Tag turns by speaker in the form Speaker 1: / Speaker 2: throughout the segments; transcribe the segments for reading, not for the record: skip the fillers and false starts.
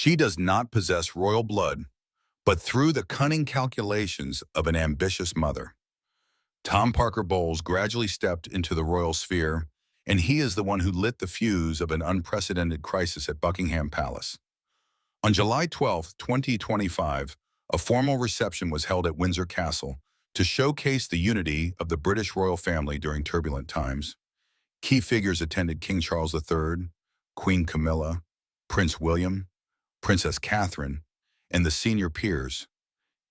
Speaker 1: She does not possess royal blood, but through the cunning calculations of an ambitious mother, Tom Parker Bowles gradually stepped into the royal sphere, and he is the one who lit the fuse of an unprecedented crisis at Buckingham Palace. On July 12, 2025, a formal reception was held at Windsor Castle to showcase the unity of the British royal family during turbulent times. Key figures attended: King Charles III, Queen Camilla, Prince William, Princess Catherine, and the senior peers.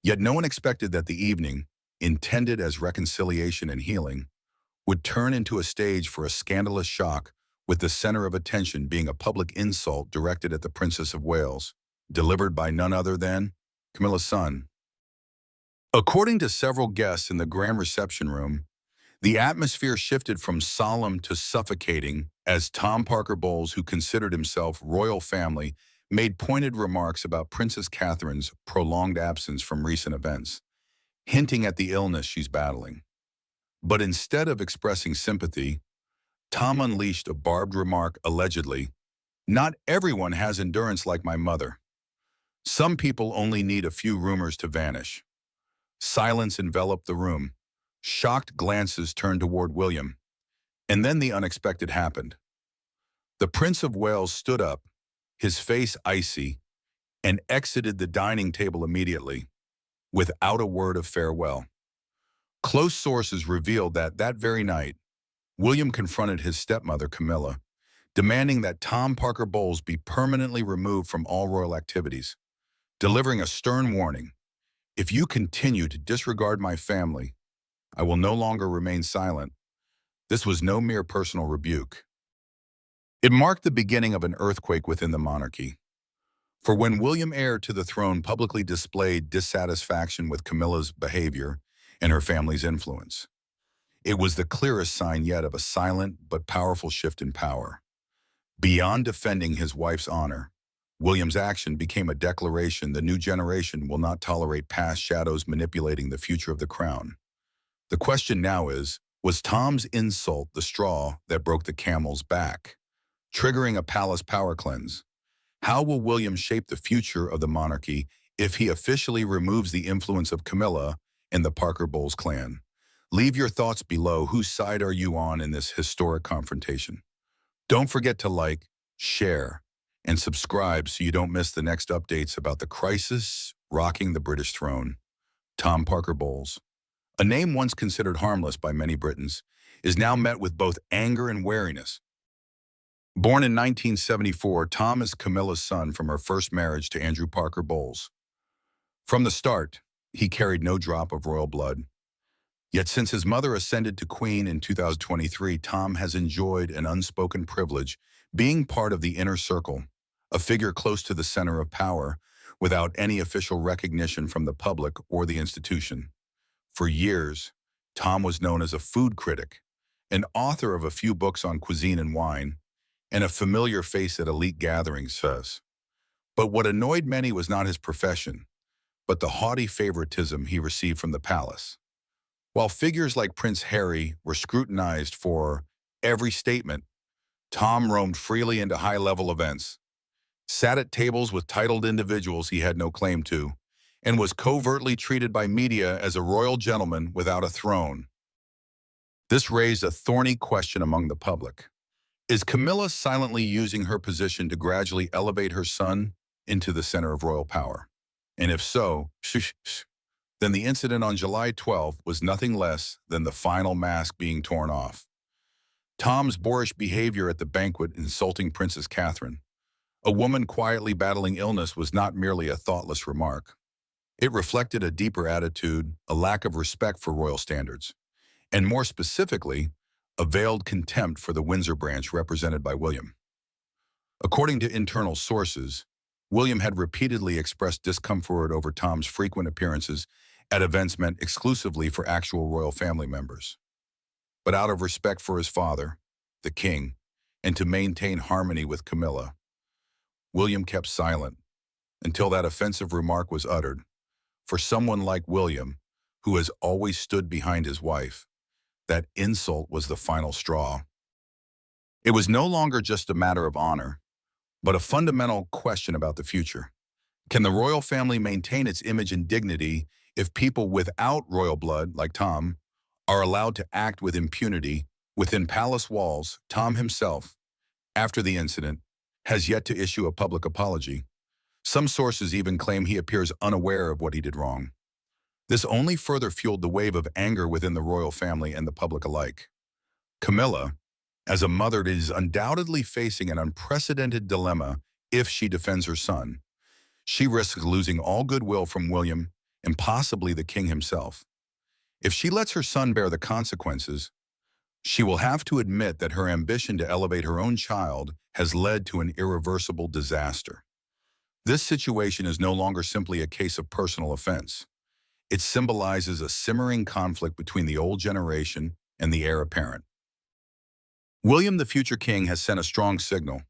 Speaker 1: Yet no one expected that the evening, intended as reconciliation and healing, would turn into a stage for a scandalous shock, with the center of attention being a public insult directed at the Princess of Wales, delivered by none other than Camilla's son. According to several guests in the grand reception room, the atmosphere shifted from solemn to suffocating as Tom Parker Bowles, who considered himself royal family, made pointed remarks about Princess Catherine's prolonged absence from recent events, hinting at the illness she's battling. But instead of expressing sympathy, Tom unleashed a barbed remark allegedly, "Not everyone has endurance like my mother. Some people only need a few rumors to vanish." Silence enveloped the room. Shocked glances turned toward William. And then the unexpected happened. The Prince of Wales stood up, his face icy, and exited the dining table immediately, without a word of farewell. Close sources revealed that very night, William confronted his stepmother, Camilla, demanding that Tom Parker Bowles be permanently removed from all royal activities, delivering a stern warning: "If you continue to disregard my family, I will no longer remain silent." This was no mere personal rebuke. It marked the beginning of an earthquake within the monarchy. For when William, heir to the throne, publicly displayed dissatisfaction with Camilla's behavior and her family's influence, it was the clearest sign yet of a silent but powerful shift in power. Beyond defending his wife's honor, William's action became a declaration: the new generation will not tolerate past shadows manipulating the future of the crown. The question now is, was Tom's insult the straw that broke the camel's back, triggering a palace power cleanse? How will William shape the future of the monarchy if he officially removes the influence of Camilla and the Parker Bowles clan? Leave your thoughts below. Whose side are you on in this historic confrontation? Don't forget to like, share, and subscribe so you don't miss the next updates about the crisis rocking the British throne. Tom Parker Bowles, a name once considered harmless by many Britons, is now met with both anger and wariness. Born in 1974, Tom is Camilla's son from her first marriage to Andrew Parker Bowles. From the start, he carried no drop of royal blood. Yet since his mother ascended to queen in 2023, Tom has enjoyed an unspoken privilege, being part of the inner circle, a figure close to the center of power, without any official recognition from the public or the institution. For years, Tom was known as a food critic, an author of a few books on cuisine and wine, and a familiar face at elite gatherings. But what annoyed many was not his profession, but the haughty favoritism he received from the palace. While figures like Prince Harry were scrutinized for every statement, Tom roamed freely into high-level events, sat at tables with titled individuals he had no claim to, and was covertly treated by media as a royal gentleman without a throne. This raised a thorny question among the public. Is Camilla silently using her position to gradually elevate her son into the center of royal power? And if so, then the incident on July 12th was nothing less than the final mask being torn off. Tom's boorish behavior at the banquet insulting Princess Catherine, a woman quietly battling illness, was not merely a thoughtless remark. It reflected a deeper attitude, a lack of respect for royal standards, and more specifically, a veiled contempt for the Windsor branch represented by William. According to internal sources, William had repeatedly expressed discomfort over Tom's frequent appearances at events meant exclusively for actual royal family members. But out of respect for his father, the king, and to maintain harmony with Camilla, William kept silent until that offensive remark was uttered. For someone like William, who has always stood behind his wife, that insult was the final straw. It was no longer just a matter of honor. but a fundamental question about the future. Can the royal family maintain its image and dignity if people without royal blood, like Tom, are allowed to act with impunity within palace walls? Tom himself, after the incident, has yet to issue a public apology. Some sources even claim he appears unaware of what he did wrong. This only further fueled the wave of anger within the royal family and the public alike. Camilla, as a mother, is undoubtedly facing an unprecedented dilemma if she defends her son. She risks losing all goodwill from William and possibly the king himself. If she lets her son bear the consequences, she will have to admit that her ambition to elevate her own child has led to an irreversible disaster. This situation is no longer simply a case of personal offense. It symbolizes a simmering conflict between the old generation and the heir apparent. William, the future king, has sent a strong signal.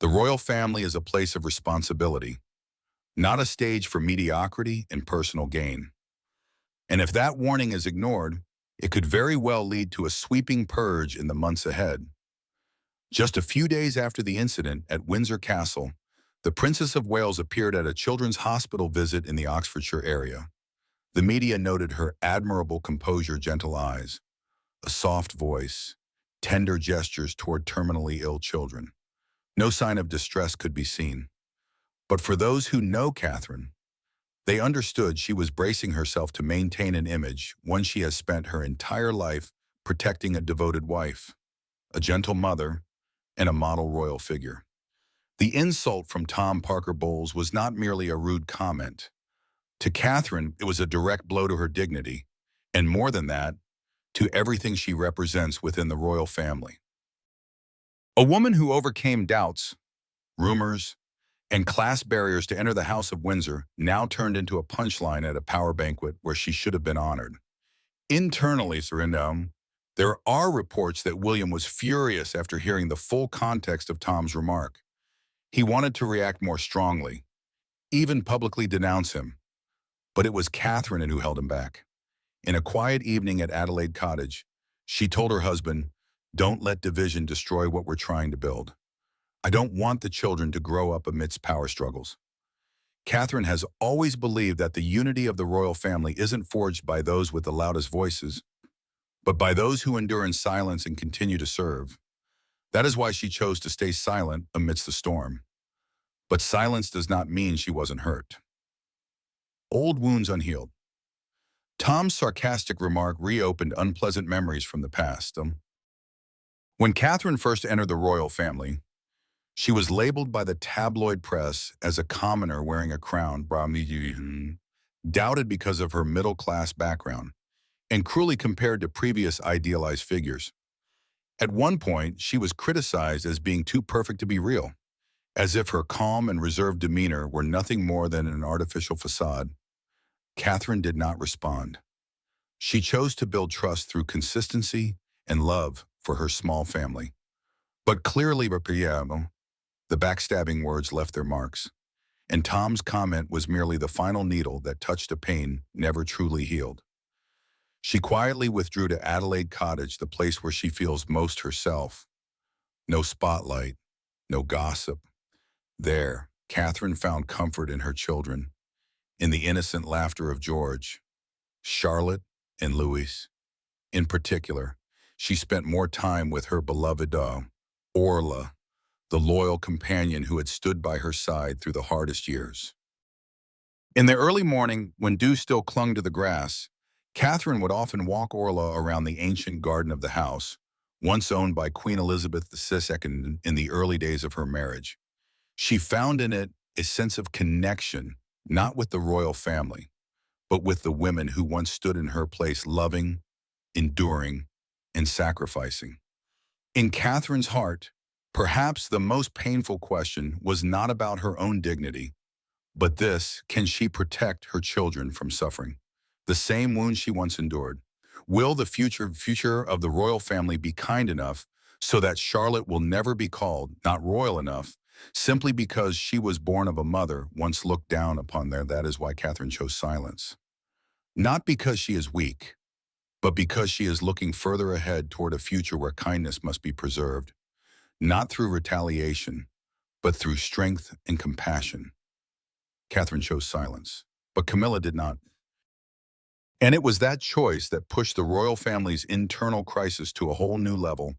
Speaker 1: The royal family is a place of responsibility, not a stage for mediocrity and personal gain. And if that warning is ignored, it could very well lead to a sweeping purge in the months ahead. Just a few days after the incident at Windsor Castle, the Princess of Wales appeared at a children's hospital visit in the Oxfordshire area. The media noted her admirable composure, gentle eyes, a soft voice, tender gestures toward terminally ill children. No sign of distress could be seen. But for those who know Catherine, they understood she was bracing herself to maintain an image, one she has spent her entire life protecting: a devoted wife, a gentle mother, and a model royal figure. The insult from Tom Parker Bowles was not merely a rude comment. To Catherine, it was a direct blow to her dignity, and more than that, to everything she represents within the royal family. A woman who overcame doubts, rumors, and class barriers to enter the House of Windsor now turned into a punchline at a power banquet where she should have been honored. Internally, there are reports that William was furious after hearing the full context of Tom's remark. He wanted to react more strongly, even publicly denounce him. But it was Catherine who held him back. In a quiet evening at Adelaide Cottage, she told her husband, "Don't let division destroy what we're trying to build. I don't want the children to grow up amidst power struggles." Catherine has always believed that the unity of the royal family isn't forged by those with the loudest voices, but by those who endure in silence and continue to serve. That is why she chose to stay silent amidst the storm. But silence does not mean she wasn't hurt. Old wounds unhealed. Tom's sarcastic remark reopened unpleasant memories from the past. When Catherine first entered the royal family, she was labeled by the tabloid press as a commoner wearing a crown, doubted because of her middle-class background, and cruelly compared to previous idealized figures. At one point, she was criticized as being too perfect to be real, as if her calm and reserved demeanor were nothing more than an artificial facade. Catherine did not respond. She chose to build trust through consistency and love for her small family. But clearly, the backstabbing words left their marks, and Tom's comment was merely the final needle that touched a pain never truly healed. She quietly withdrew to Adelaide Cottage, the place where she feels most herself. No spotlight, no gossip. There, Catherine found comfort in her children, in the innocent laughter of George, Charlotte, and Louis. In particular, she spent more time with her beloved Orla, the loyal companion who had stood by her side through the hardest years. In the early morning, when dew still clung to the grass, Catherine would often walk Orla around the ancient garden of the house, once owned by Queen Elizabeth II in the early days of her marriage. She found in it a sense of connection, not with the royal family, but with the women who once stood in her place, loving, enduring, and sacrificing. In Catherine's heart, perhaps the most painful question was not about her own dignity, but this: can she protect her children from suffering the same wounds she once endured? Will the future of the royal family be kind enough so that Charlotte will never be called not royal enough, simply because she was born of a mother once looked down upon there? That is why Catherine chose silence. Not because she is weak, but because she is looking further ahead toward a future where kindness must be preserved, not through retaliation, but through strength and compassion. Catherine chose silence, but Camilla did not. And it was that choice that pushed the royal family's internal crisis to a whole new level,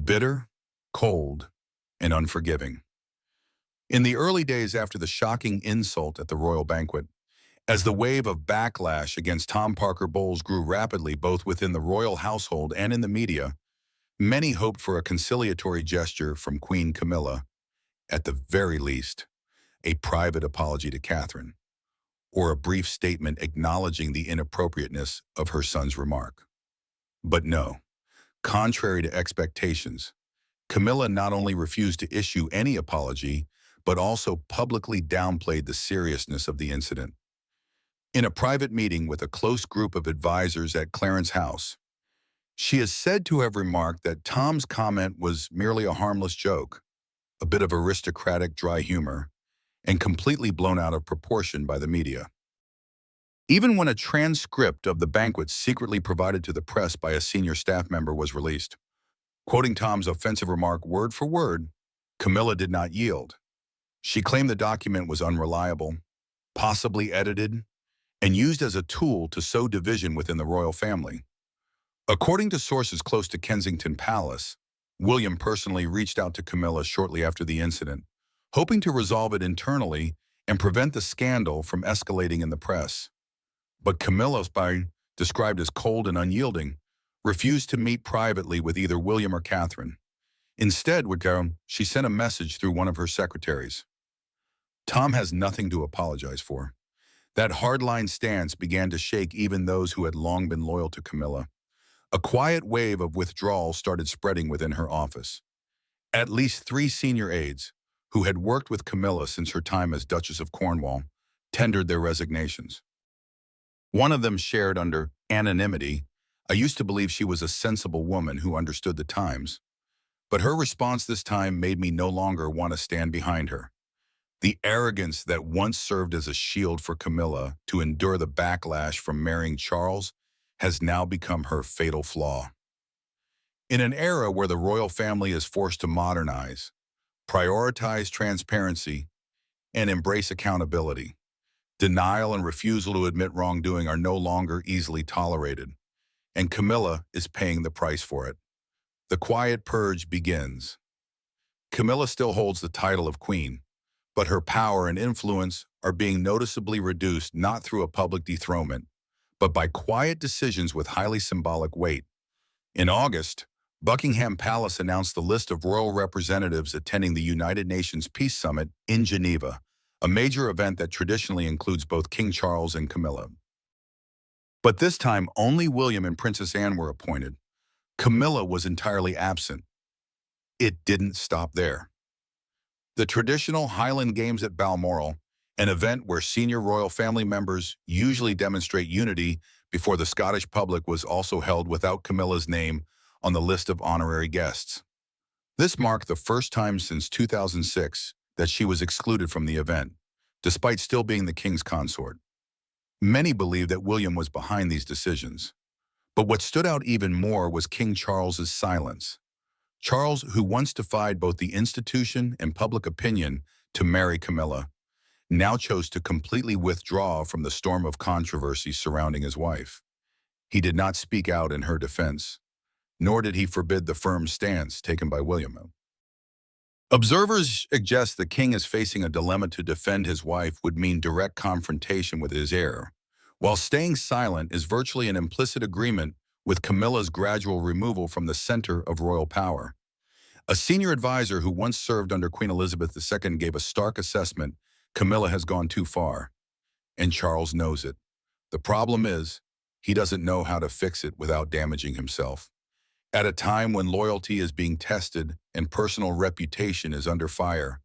Speaker 1: bitter, cold, and unforgiving. In the early days after the shocking insult at the royal banquet, as the wave of backlash against Tom Parker Bowles grew rapidly both within the royal household and in the media, many hoped for a conciliatory gesture from Queen Camilla, at the very least, a private apology to Catherine, or a brief statement acknowledging the inappropriateness of her son's remark. But no, contrary to expectations, Camilla not only refused to issue any apology, but also publicly downplayed the seriousness of the incident. In a private meeting with a close group of advisors at Clarence House, she is said to have remarked that Tom's comment was merely a harmless joke, a bit of aristocratic dry humor, and completely blown out of proportion by the media. Even when a transcript of the banquet secretly provided to the press by a senior staff member was released, quoting Tom's offensive remark word for word, Camilla did not yield. She claimed the document was unreliable, possibly edited, and used as a tool to sow division within the royal family. According to sources close to Kensington Palace, William personally reached out to Camilla shortly after the incident, hoping to resolve it internally and prevent the scandal from escalating in the press. But Camilla, described as cold and unyielding, refused to meet privately with either William or Catherine. Instead, she sent a message through one of her secretaries. Tom has nothing to apologize for. That hardline stance began to shake even those who had long been loyal to Camilla. A quiet wave of withdrawal started spreading within her office. At least 3 senior aides, who had worked with Camilla since her time as Duchess of Cornwall, tendered their resignations. One of them shared under anonymity, "I used to believe she was a sensible woman who understood the times, but her response this time made me no longer want to stand behind her." The arrogance that once served as a shield for Camilla to endure the backlash from marrying Charles has now become her fatal flaw. In an era where the royal family is forced to modernize, prioritize transparency, and embrace accountability, denial and refusal to admit wrongdoing are no longer easily tolerated, and Camilla is paying the price for it. The quiet purge begins. Camilla still holds the title of queen, but her power and influence are being noticeably reduced not through a public dethronement, but by quiet decisions with highly symbolic weight. In August, Buckingham Palace announced the list of royal representatives attending the United Nations Peace Summit in Geneva, a major event that traditionally includes both King Charles and Camilla. But this time, only William and Princess Anne were appointed. Camilla was entirely absent. It didn't stop there. The traditional Highland Games at Balmoral, an event where senior royal family members usually demonstrate unity before the Scottish public, was also held without Camilla's name on the list of honorary guests. This marked the first time since 2006 that she was excluded from the event, despite still being the king's consort. Many believe that William was behind these decisions. But what stood out even more was King Charles's silence. Charles, who once defied both the institution and public opinion to marry Camilla, now chose to completely withdraw from the storm of controversy surrounding his wife. He did not speak out in her defense, nor did he forbid the firm stance taken by William. Observers suggest the king is facing a dilemma. To defend his wife would mean direct confrontation with his heir, while staying silent is virtually an implicit agreement with Camilla's gradual removal from the center of royal power. A senior advisor who once served under Queen Elizabeth II gave a stark assessment: Camilla has gone too far, and Charles knows it. The problem is, he doesn't know how to fix it without damaging himself. At a time when loyalty is being tested and personal reputation is under fire,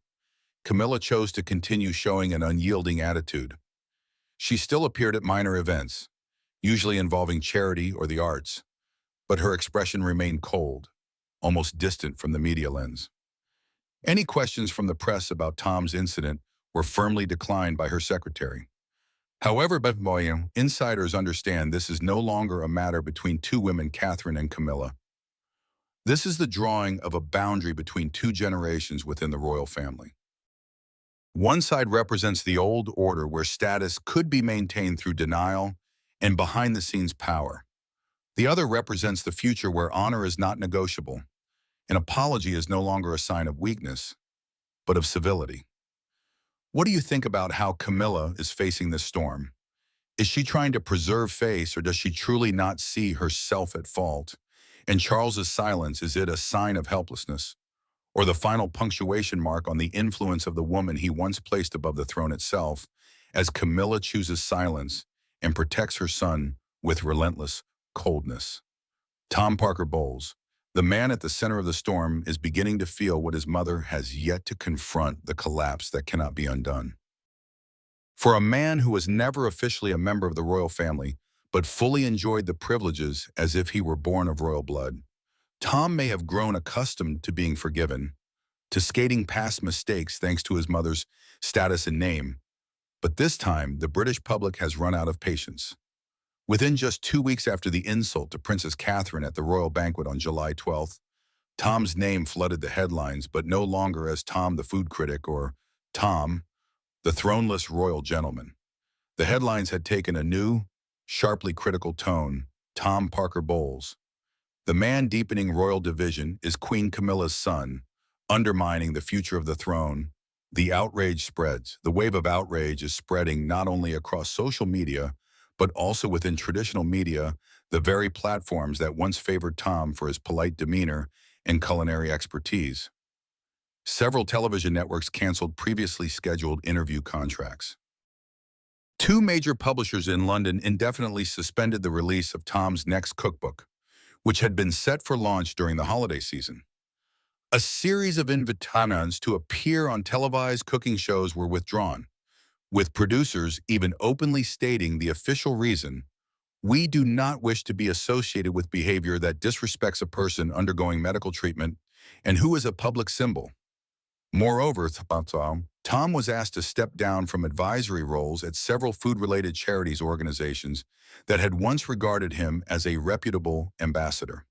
Speaker 1: Camilla chose to continue showing an unyielding attitude. She still appeared at minor events, usually involving charity or the arts, but her expression remained cold, almost distant from the media lens. Any questions from the press about Tom's incident were firmly declined by her secretary. However, insiders understand this is no longer a matter between 2 women, Catherine and Camilla. This is the drawing of a boundary between 2 generations within the royal family. One side represents the old order where status could be maintained through denial and behind-the-scenes power. The other represents the future where honor is not negotiable. An apology is no longer a sign of weakness, but of civility. What do you think about how Camilla is facing this storm? Is she trying to preserve face, or does she truly not see herself at fault? And Charles's silence, is it a sign of helplessness, or the final punctuation mark on the influence of the woman he once placed above the throne itself, as Camilla chooses silence and protects her son with relentless coldness? Tom Parker Bowles, the man at the center of the storm, is beginning to feel what his mother has yet to confront: the collapse that cannot be undone. For a man who was never officially a member of the royal family, but fully enjoyed the privileges as if he were born of royal blood, Tom may have grown accustomed to being forgiven, to skating past mistakes thanks to his mother's status and name. But this time, the British public has run out of patience. Within just 2 weeks after the insult to Princess Catherine at the royal banquet on July 12th, Tom's name flooded the headlines, but no longer as Tom the food critic or Tom, the throneless royal gentleman. The headlines had taken a new, sharply critical tone: Tom Parker Bowles, the man deepening royal division, is Queen Camilla's son, undermining the future of the throne. The outrage spreads. The wave of outrage is spreading not only across social media, but also within traditional media, the very platforms that once favored Tom for his polite demeanor and culinary expertise. Several television networks canceled previously scheduled interview contracts. Two major publishers in London indefinitely suspended the release of Tom's next cookbook, which had been set for launch during the holiday season. A series of invitations to appear on televised cooking shows were withdrawn, with producers even openly stating the official reason: we do not wish to be associated with behavior that disrespects a person undergoing medical treatment and who is a public symbol. Moreover, Tom was asked to step down from advisory roles at several food-related charities organizations that had once regarded him as a reputable ambassador.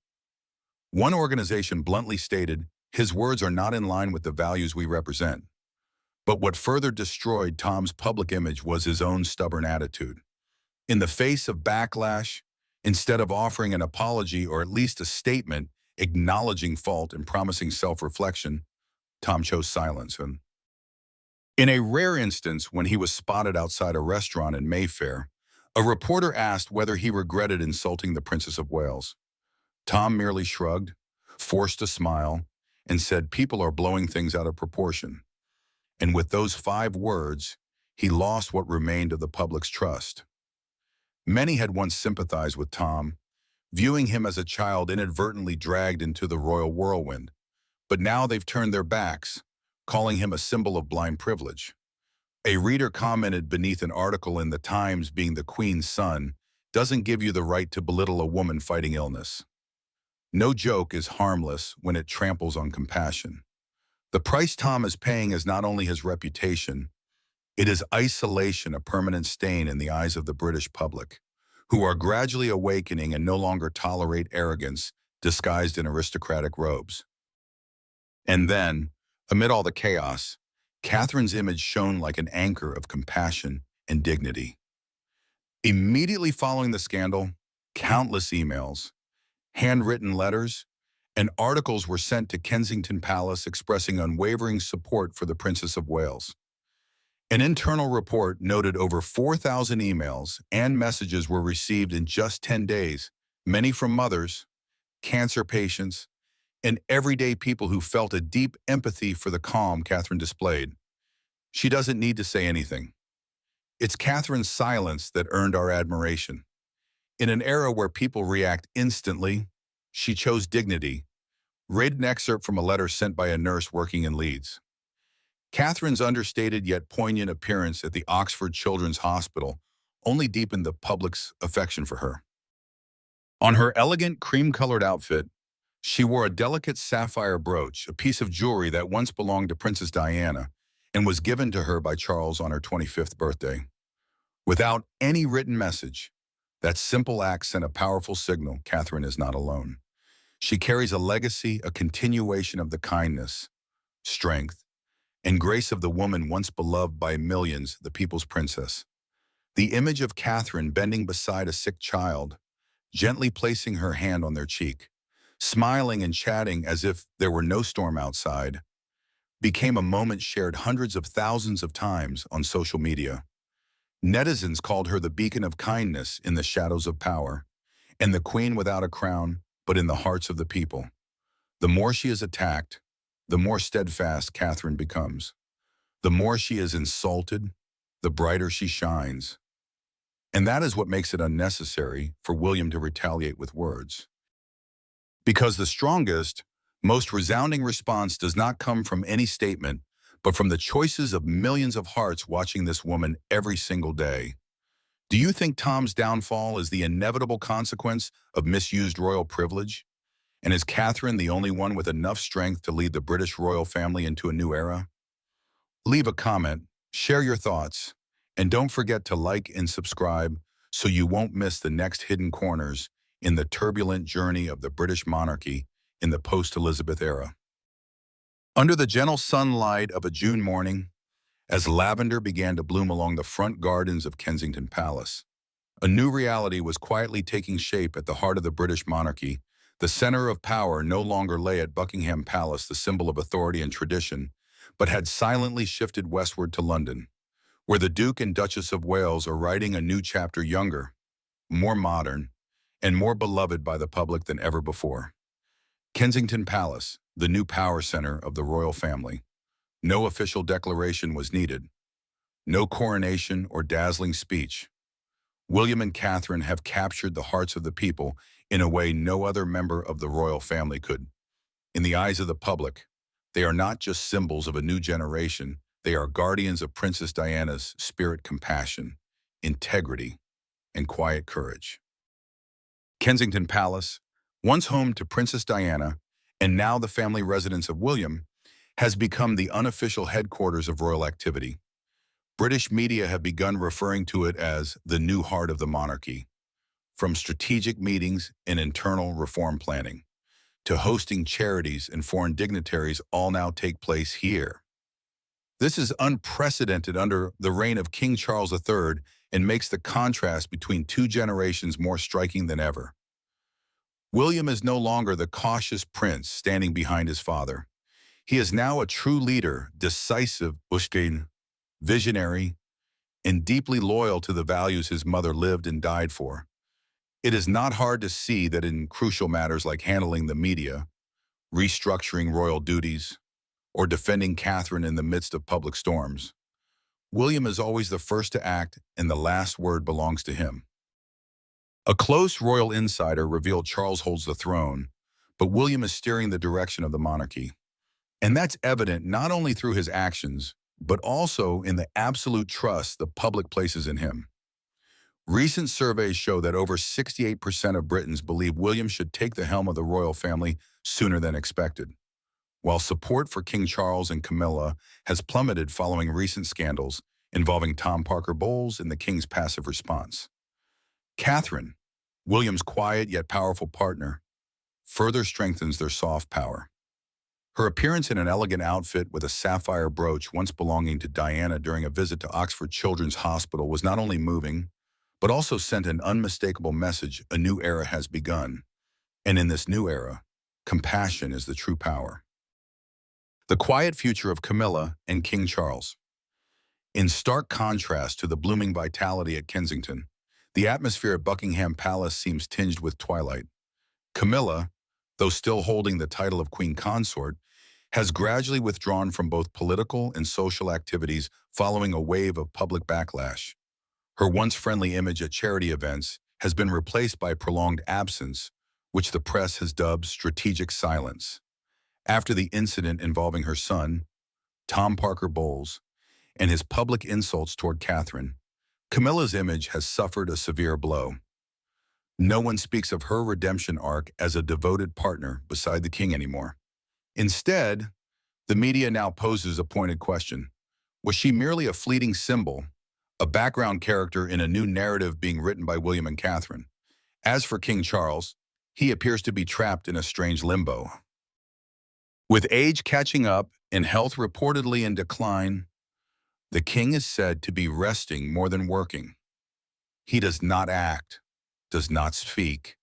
Speaker 1: One organization bluntly stated, "His words are not in line with the values we represent." But what further destroyed Tom's public image was his own stubborn attitude. In the face of backlash, instead of offering an apology or at least a statement acknowledging fault and promising self-reflection, Tom chose silence. And in a rare instance, when he was spotted outside a restaurant in Mayfair, a reporter asked whether he regretted insulting the Princess of Wales. Tom merely shrugged, forced a smile, and said, "People are blowing things out of proportion." And with those 5 words, he lost what remained of the public's trust. Many had once sympathized with Tom, viewing him as a child inadvertently dragged into the royal whirlwind. But now they've turned their backs, calling him a symbol of blind privilege. A reader commented beneath an article in The Times, "Being the Queen's son doesn't give you the right to belittle a woman fighting illness." No joke is harmless when it tramples on compassion. The price Tom is paying is not only his reputation, it is isolation, a permanent stain in the eyes of the British public, who are gradually awakening and no longer tolerate arrogance disguised in aristocratic robes. And then, amid all the chaos, Catherine's image shone like an anchor of compassion and dignity. Immediately following the scandal, countless emails, handwritten letters, and articles were sent to Kensington Palace expressing unwavering support for the Princess of Wales. An internal report noted over 4,000 emails and messages were received in just 10 days, many from mothers, cancer patients, and everyday people who felt a deep empathy for the calm Catherine displayed. She doesn't need to say anything. It's Catherine's silence that earned our admiration. In an era where people react instantly, she chose dignity. Read an excerpt from a letter sent by a nurse working in Leeds. Catherine's understated yet poignant appearance at the Oxford Children's Hospital only deepened the public's affection for her. On her elegant cream-colored outfit, she wore a delicate sapphire brooch, a piece of jewelry that once belonged to Princess Diana and was given to her by Charles on her 25th birthday. Without any written message, that simple act sent a powerful signal: Catherine is not alone. She carries a legacy, a continuation of the kindness, strength, and grace of the woman once beloved by millions, the people's princess. The image of Catherine bending beside a sick child, gently placing her hand on their cheek, smiling and chatting as if there were no storm outside, became a moment shared hundreds of thousands of times on social media. Netizens called her the beacon of kindness in the shadows of power, and the queen without a crown, but in the hearts of the people. The more she is attacked, the more steadfast Catherine becomes. The more she is insulted, the brighter she shines. And that is what makes it unnecessary for William to retaliate with words. Because the strongest, most resounding response does not come from any statement, but from the choices of millions of hearts watching this woman every single day. Do you think Tom's downfall is the inevitable consequence of misused royal privilege? And is Catherine the only one with enough strength to lead the British royal family into a new era? Leave a comment, share your thoughts, and don't forget to like and subscribe so you won't miss the next hidden corners in the turbulent journey of the British monarchy in the post-Elizabeth era. Under the gentle sunlight of a June morning, as lavender began to bloom along the front gardens of Kensington Palace, a new reality was quietly taking shape at the heart of the British monarchy. The center of power no longer lay at Buckingham Palace, the symbol of authority and tradition, but had silently shifted westward to London, where the Duke and Duchess of Wales are writing a new chapter, younger, more modern, and more beloved by the public than ever before. Kensington Palace, the new power center of the royal family. No official declaration was needed. No coronation or dazzling speech. William and Catherine have captured the hearts of the people in a way no other member of the royal family could. In the eyes of the public, they are not just symbols of a new generation, they are guardians of Princess Diana's spirit, compassion, integrity, and quiet courage. Kensington Palace, once home to Princess Diana and now the family residence of William, has become the unofficial headquarters of royal activity. British media have begun referring to it as the new heart of the monarchy. From strategic meetings and internal reform planning, to hosting charities and foreign dignitaries, all now take place here. This is unprecedented under the reign of King Charles III and makes the contrast between two generations more striking than ever. William is no longer the cautious prince standing behind his father. He is now a true leader, decisive, visionary, and deeply loyal to the values his mother lived and died for. It is not hard to see that in crucial matters like handling the media, restructuring royal duties, or defending Catherine in the midst of public storms, William is always the first to act and the last word belongs to him. A close royal insider revealed Charles holds the throne, but William is steering the direction of the monarchy. And that's evident not only through his actions, but also in the absolute trust the public places in him. Recent surveys show that over 68% of Britons believe William should take the helm of the royal family sooner than expected, while support for King Charles and Camilla has plummeted following recent scandals involving Tom Parker Bowles and the king's passive response. Catherine, William's quiet yet powerful partner, further strengthens their soft power. Her appearance in an elegant outfit with a sapphire brooch once belonging to Diana during a visit to Oxford Children's Hospital was not only moving, but also sent an unmistakable message: a new era has begun. And in this new era, compassion is the true power. The quiet future of Camilla and King Charles. In stark contrast to the blooming vitality at Kensington, the atmosphere at Buckingham Palace seems tinged with twilight. Camilla, though still holding the title of Queen Consort, has gradually withdrawn from both political and social activities following a wave of public backlash. Her once friendly image at charity events has been replaced by prolonged absence, which the press has dubbed strategic silence. After the incident involving her son, Tom Parker Bowles, and his public insults toward Catherine, Camilla's image has suffered a severe blow. No one speaks of her redemption arc as a devoted partner beside the king anymore. Instead, the media now poses a pointed question. Was she merely a fleeting symbol, a background character in a new narrative being written by William and Catherine? As for King Charles, he appears to be trapped in a strange limbo. With age catching up In health reportedly in decline, the king is said to be resting more than working. He does not act, does not speak,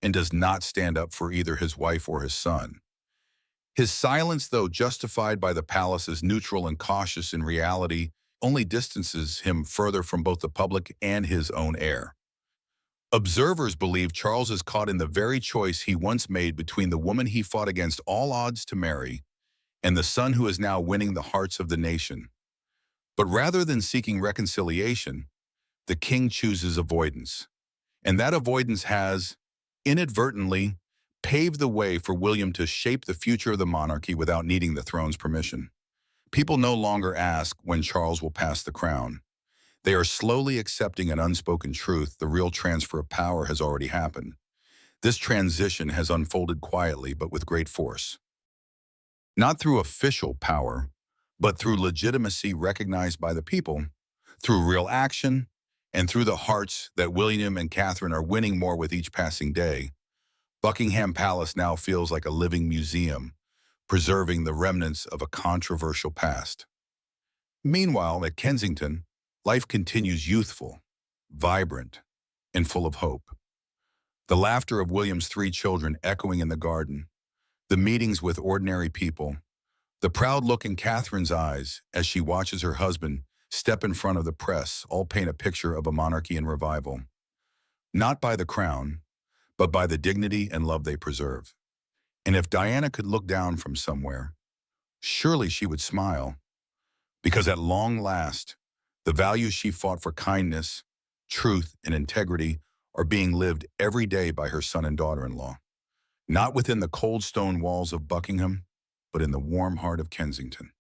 Speaker 1: and does not stand up for either his wife or his son. His silence, though justified by the palace as neutral and cautious in reality, only distances him further from both the public and his own heir. Observers believe Charles is caught in the very choice he once made between the woman he fought against all odds to marry and the son who is now winning the hearts of the nation. But rather than seeking reconciliation, the king chooses avoidance. And that avoidance has, inadvertently, paved the way for William to shape the future of the monarchy without needing the throne's permission. People no longer ask when Charles will pass the crown. They are slowly accepting an unspoken truth: the real transfer of power has already happened. This transition has unfolded quietly but with great force. Not through official power, but through legitimacy recognized by the people, through real action, and through the hearts that William and Catherine are winning more with each passing day. Buckingham Palace now feels like a living museum, preserving the remnants of a controversial past. Meanwhile, at Kensington, life continues youthful, vibrant, and full of hope. The laughter of William's 3 children echoing in the garden, the meetings with ordinary people, the proud look in Catherine's eyes as she watches her husband step in front of the press, all paint a picture of a monarchy in revival. Not by the crown, but by the dignity and love they preserve. And if Diana could look down from somewhere, surely she would smile, because at long last, the values she fought for, kindness, truth, and integrity, are being lived every day by her son and daughter-in-law. Not within the cold stone walls of Buckingham, but in the warm heart of Kensington.